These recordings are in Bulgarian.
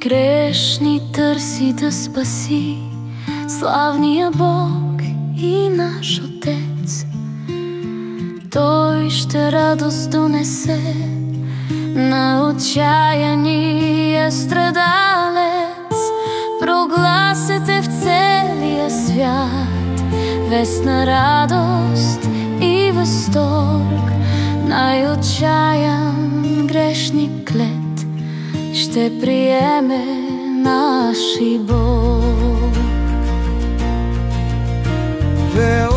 Грешни търси да спаси славния Бог и наш Отец. Той ще радост донесе на отчаяния страдалец. Прогласете в целия свят вест на радост и възторг. Най-отчаян грешник лед ще приеме наши Бог. Вео,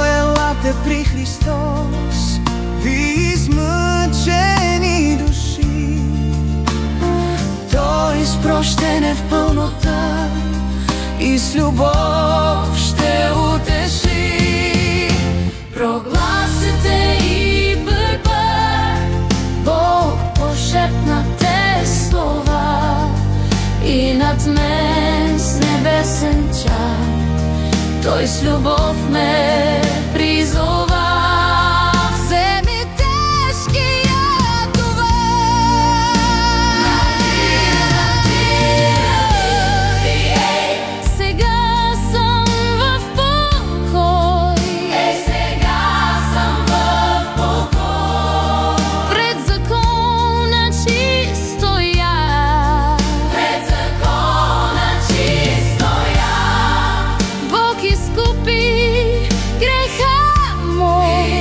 елате при Христос, ви измъчени души. Той с прощене в пълнота и с любов ще утеши. Прогласете и пърпър Бог пошепнате слова, и над мен с небесен чар Той с любов ме призова. Вземи тежкия товар, сега съм в покой, сега съм в покой. Пред закона чисто я, пред закона чисто я. Бог изкупи греха мой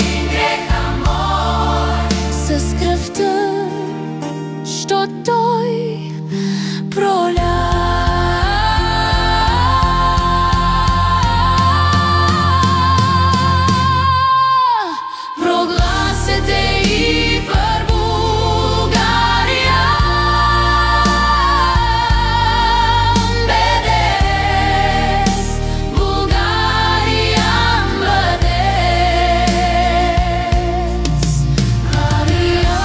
с кръвта, що Той проля. Прогласете и пър България, бедес, България бедес. Мария.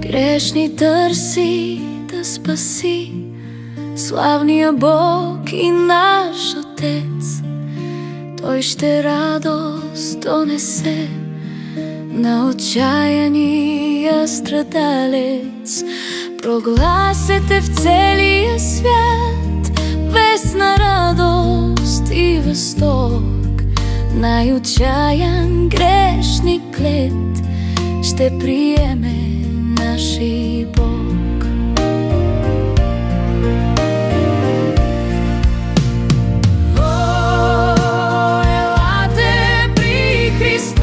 Грешни търси да спаси славния Бог и наш Отец. Той ще радост донесе на отчаяния страдалец. Прогласете в целия свят вест на радост и възторг. Най-отчаян грешник лед ще приеме наши Бог. Елате при Христос,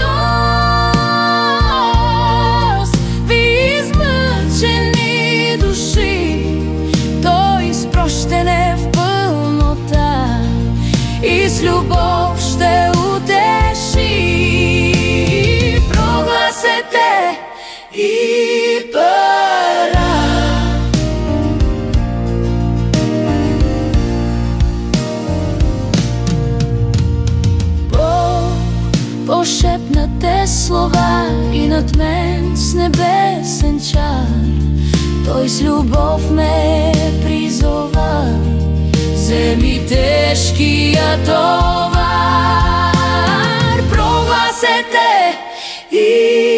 ви измъчени души. Той с прощене в пълнота и с любов ще утеши. Прогласете и пара. Бог пошепнате слова, и над мен с небесен чар Той с любов ме призова. Вземи тежкия товар, прогласете и